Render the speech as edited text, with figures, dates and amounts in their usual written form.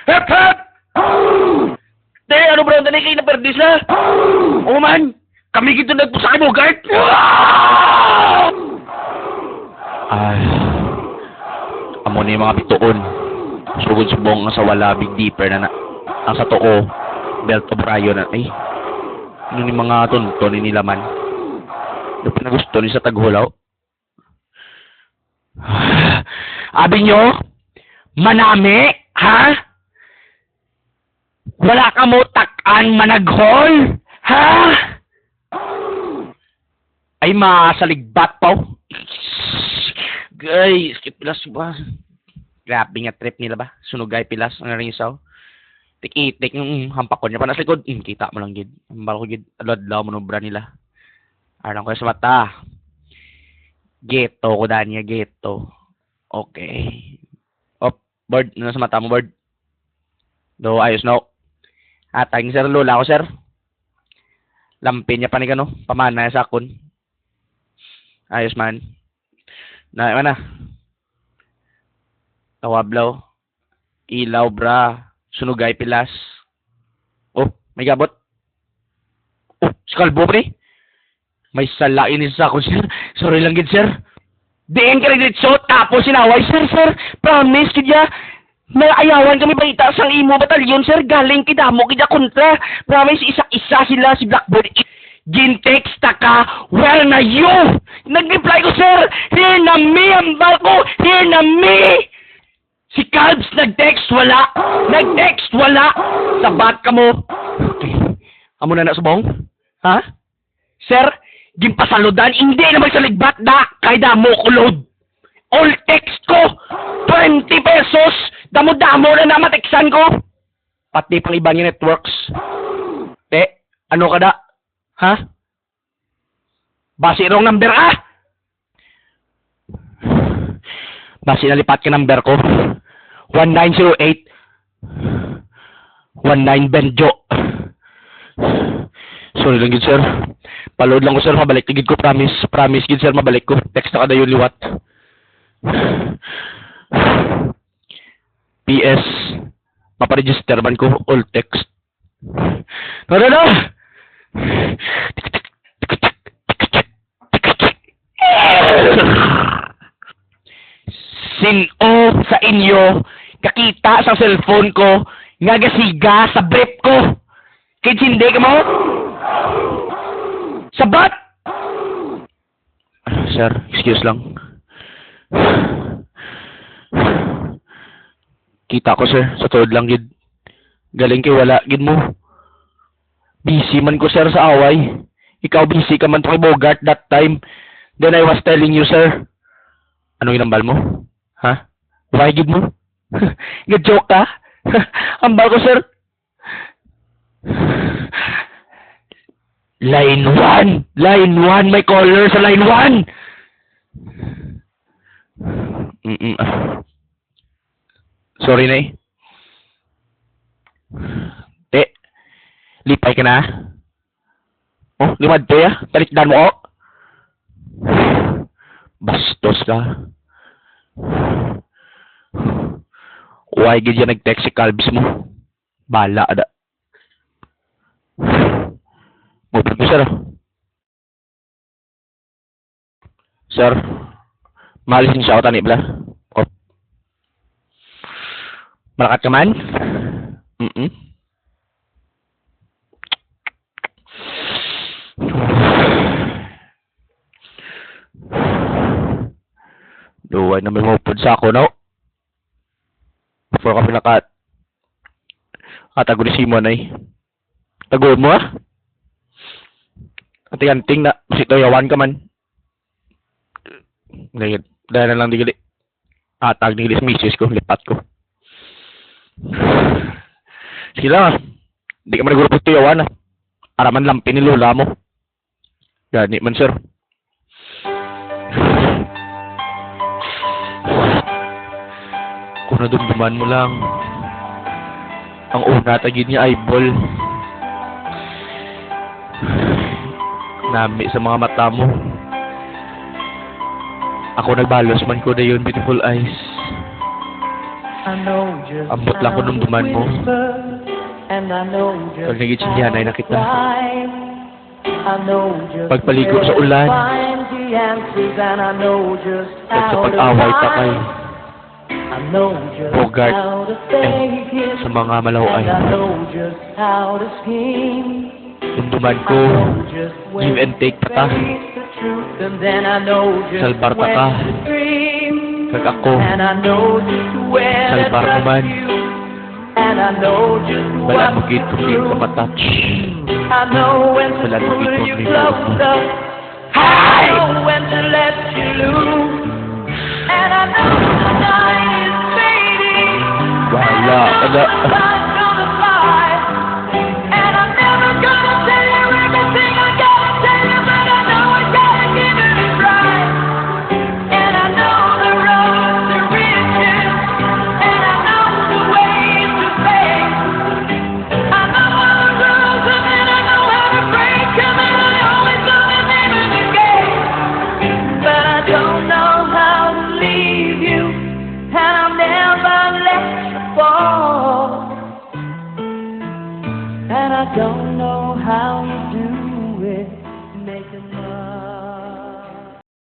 Hep, hep! Te, ano bro, dali kayo na perdis na? Oo man, kami gito nagpusakay mo, guard! Ay, amo na yung mga bituon. Sugod subong ang sa wala, big deeper na ang sa too, belt of rayo na, ay, ano ni mga tunton ni laman? Ano pinagusto ni sa taghulaw? Abi nyo, manami, ha? Wala ka mo tak-an managhol, ha? Ay, masaligbat po. Gay, skip pilas ba? Grabe nga trip nila ba? Sunugay pilas ang ringisaw. Tik-itik yung hampak ko niya. Panas likod, kita mo lang gid. Ambal ko gid, alad-law mo nubra nila. Arang ko sa mata. Geto ko danya, geto. Okay. Op, bird. Ano sa mata mo, bird? Do, ayos no. Atang sir, lola ko, sir. Lampin niya pa ni gano. Pamana sa akon. Ayos man. Na, mana? Tawablaw. Ilaw, bra. Sunugay, pilas. Oh, may gabot. Oh, si Kalbo, pre. May salain sa akon, sir. Sorry lang, gid, sir. Diin ka rin dito, tapos sinaway, sir, sir. Promise, kidya. May ayawan kami balita sa imo batalyon, sir. Galing kidamo, kidya kontra. Promise, isa-isa sila si Blackbird. Gintext ka, where na you? Nag-reply ko, sir. Here na me, ambal ko. Here na me. Si Calbs nag-text, wala. Nag-text, wala. Sabat ka mo. Okay. Amo na subong? Ha? Sir, gimpasaludan, hindi na magsaligbat da. Kay damo ko load. All text ko, 20 pesos. Damo-damo na mateksan ko. Pati pang ibang yung networks. Ano ka da? Ha? Basi wrong number, ah! Basi nalipat ka number ko. 1908 19 Benjo. Sorry lang gid, sir. Paload lang ko, sir. Mabalik gid ko, promise. Promise gid, sir. Mabalik ko. Text na kada yun liwat. PS. Maparegister man ko all text. No! Sino sa inyo kakita sa cellphone ko nga gasiga sa brief ko? Kids, hindi ka mo? Sabat! Sir, excuse lang. Kita ko, sir. Sa tuod lang, gid. Galing kay wala, gid mo. Busy man ko, sir, sa away. Ikaw busy ka man to kay Bogart that time. Then I was telling you, sir. Anong inambal mo? Ha? Why gid mo? Nag-joke ka? Ambal ko, sir. Line 1! Line 1! May caller sa line 1! Sorry, Nay. Lipay ka na? Oh, limad pa ya? Talikdan mo, oh! Bastos ka. Why gid yan nag-text si Calbs mo? Bala, ada. Mupag mo, sir. Sir, malisin siya ako tani, bala. Oh. Malakat ka man? Duway na may mupod sa ako, no? Before ka pinakat. Tago ni Simon ay. Tagoon mo, ah? Anting-anting na. Masito yawan ka man. Dahil na lang digili. Tag digili sa misis ko. Lipat ko. Sige lang, ah. Hindi ka man nagurupot to yawan, ah. Araman lampi ni lola mo. Gani man, sir. Kung nadumduman mo lang, ang una tagin niya ay ball. Nami sa mga mata mo. Ako nagbalos man ko na yun, beautiful eyes. Ambot lang ko nung duman mo. Pag nagitsindihanay na kita. Pagpaligo sa ulan. At sa pag-away pa kay Bogart sa mga malawaay. Dunduman ko, give and take pa ta. Salbar pa ka. Kag ako, salbar naman. Wala mo gito rin ka matouch. Wala mo gito rin ka matouch. Hi! Wala ka na. And I don't